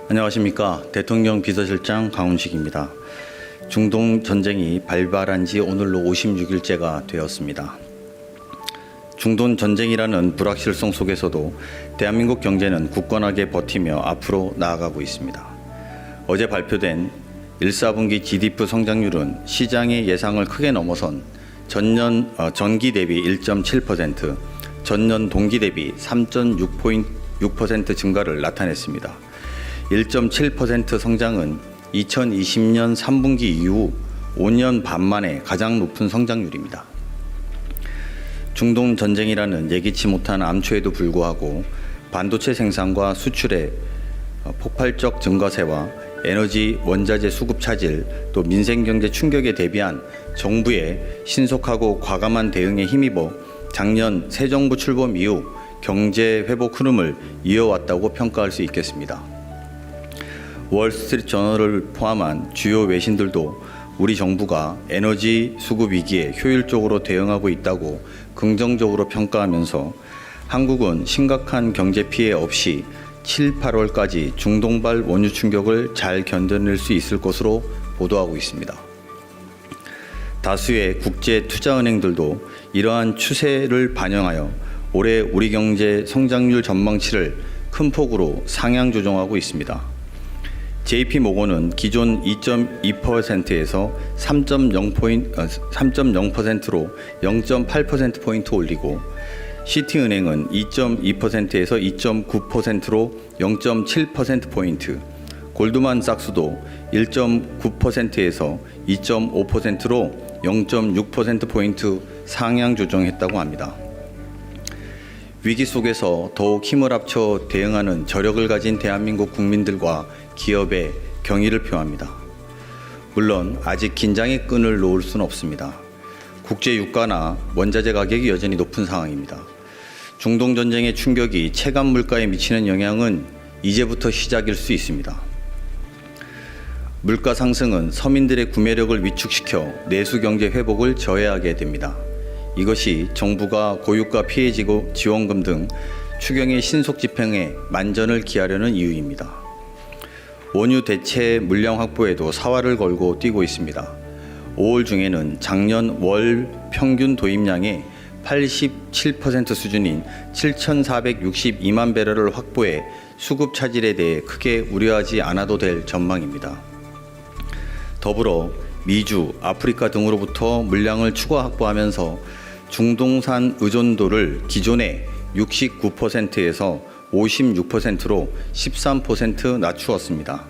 안녕하십니까. 대통령 비서실장 강훈식입니다. 중동 전쟁이 발발한 지 오늘로 56일째가 되었습니다. 중동 전쟁이라는 불확실성 속에서도 대한민국 경제는 굳건하게 버티며 앞으로 나아가고 있습니다. 어제 발표된 1사분기 GDP 성장률은 시장의 예상을 크게 넘어선 전기 대비 1.7%, 전년 동기 대비 3.6% 증가를 나타냈습니다. 1.7% 성장은 2020년 3분기 이후 5년 반 만에 가장 높은 성장률입니다. 중동 전쟁이라는 예기치 못한 암초에도 불구하고 반도체 생산과 수출의 폭발적 증가세와 에너지 원자재 수급 차질, 또 민생경제 충격에 대비한 정부의 신속하고 과감한 대응에 힘입어 작년 새 정부 출범 이후 경제 회복 흐름을 이어왔다고 평가할 수 있겠습니다. 월스트리트 저널을 포함한 주요 외신들도 우리 정부가 에너지 수급 위기에 효율적으로 대응하고 있다고 긍정적으로 평가하면서 한국은 심각한 경제 피해 없이 7, 8월까지 중동발 원유 충격을 잘 견뎌낼 수 있을 것으로 보도하고 있습니다. 다수의 국제 투자은행들도 이러한 추세를 반영하여 올해 우리 경제 성장률 전망치를 큰 폭으로 상향 조정하고 있습니다. JP모건은 기존 2.2%에서 3.0%로 0.8%포인트 올리고 시티은행은 2.2%에서 2.9%로 0.7%포인트, 골드만삭스도 1.9%에서 2.5%로 0.6%포인트 상향 조정했다고 합니다. 위기 속에서 더욱 힘을 합쳐 대응하는 저력을 가진 대한민국 국민들과 기업의 경의를 표합니다. 물론 아직 긴장의 끈을 놓을 수는 없습니다. 국제 유가나 원자재 가격이 여전히 높은 상황입니다. 중동 전쟁의 충격이 체감 물가에 미치는 영향은 이제부터 시작일 수 있습니다. 물가 상승은 서민들의 구매력을 위축시켜 내수 경제 회복을 저해하게 됩니다. 이것이 정부가 고유가 피해 지원금 등 추경의 신속 집행에 만전을 기하려는 이유입니다. 원유 대체 물량 확보에도 사활을 걸고 뛰고 있습니다. 5월 중에는 작년 월 평균 도입량의 87% 수준인 7,462만 배럴을 확보해 수급 차질에 대해 크게 우려하지 않아도 될 전망입니다. 더불어 미주, 아프리카 등으로부터 물량을 추가 확보하면서 중동산 의존도를 기존의 69%에서 56%로 13% 낮추었습니다.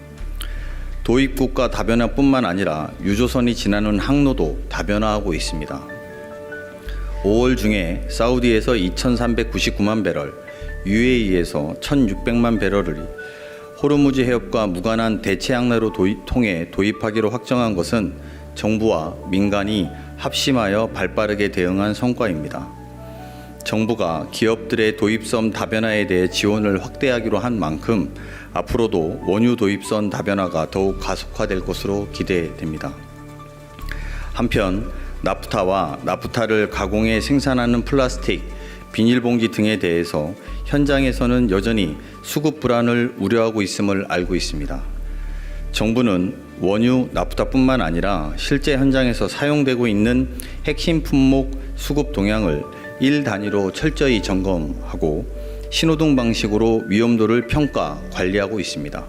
도입국가 다변화뿐만 아니라 유조선이 지나는 항로도 다변화하고 있습니다. 5월 중에 사우디에서 2,399만 배럴, UAE에서 1,600만 배럴을 호르무즈 해협과 무관한 대체 항로로 통해 도입하기로 확정한 것은 정부와 민간이 합심하여 발빠르게 대응한 성과입니다. 정부가 기업들의 도입선 다변화에 대해 지원을 확대하기로 한 만큼 앞으로도 원유 도입선 다변화가 더욱 가속화될 것으로 기대됩니다. 한편 나프타와 나프타를 가공해 생산하는 플라스틱, 비닐봉지 등에 대해서 현장에서는 여전히 수급 불안을 우려하고 있음을 알고 있습니다. 정부는 원유, 나프타뿐만 아니라 실제 현장에서 사용되고 있는 핵심 품목 수급 동향을 일 단위로 철저히 점검하고 신호등 방식으로 위험도를 평가, 관리하고 있습니다.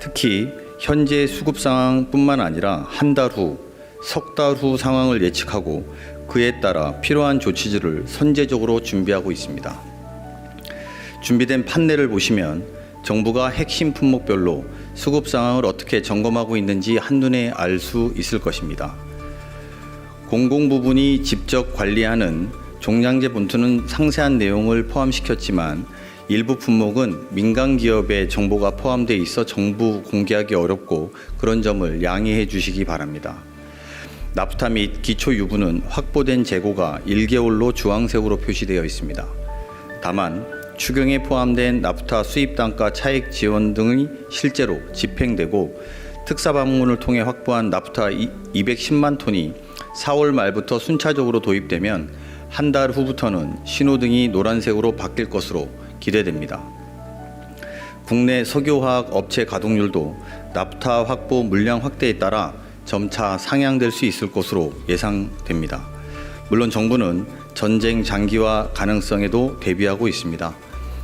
특히 현재 수급 상황뿐만 아니라 한 달 후, 석 달 후 상황을 예측하고 그에 따라 필요한 조치들을 선제적으로 준비하고 있습니다. 준비된 판례를 보시면 정부가 핵심 품목별로 수급 상황을 어떻게 점검하고 있는지 한눈에 알 수 있을 것입니다. 공공부문이 직접 관리하는 종량제 본투는 상세한 내용을 포함시켰지만 일부 품목은 민간 기업의 정보가 포함되어 있어 정부 공개하기 어렵고 그런 점을 양해해 주시기 바랍니다. 나프타 및 기초 유부는 확보된 재고가 1개월로 주황색으로 표시되어 있습니다. 다만 추경에 포함된 나프타 수입 단가 차익 지원 등이 실제로 집행되고 특사 방문을 통해 확보한 나프타 210만 톤이 4월 말부터 순차적으로 도입되면 한 달 후부터는 신호등이 노란색으로 바뀔 것으로 기대됩니다. 국내 석유화학 업체 가동률도 나프타 확보 물량 확대에 따라 점차 상향될 수 있을 것으로 예상됩니다. 물론 정부는 전쟁 장기화 가능성에도 대비하고 있습니다.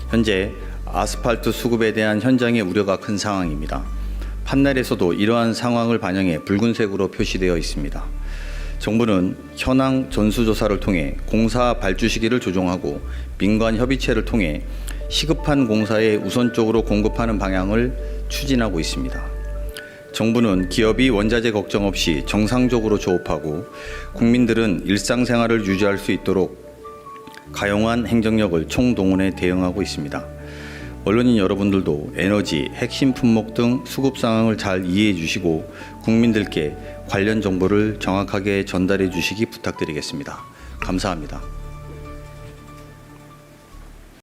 현재 아스팔트 수급에 대한 현장의 우려가 큰 상황입니다. 판넬에서도 이러한 상황을 반영해 붉은색으로 표시되어 있습니다. 정부는 현황 전수조사를 통해 공사 발주 시기를 조정하고 민관 협의체를 통해 시급한 공사에 우선적으로 공급하는 방향을 추진하고 있습니다. 정부는 기업이 원자재 걱정 없이 정상적으로 조업하고 국민들은 일상생활을 유지할 수 있도록 가용한 행정력을 총동원해 대응하고 있습니다. 언론인 여러분들도 에너지, 핵심 품목 등 수급 상황을 잘 이해해 주시고 국민들께 관련 정보를 정확하게 전달해 주시기 부탁드리겠습니다. 감사합니다.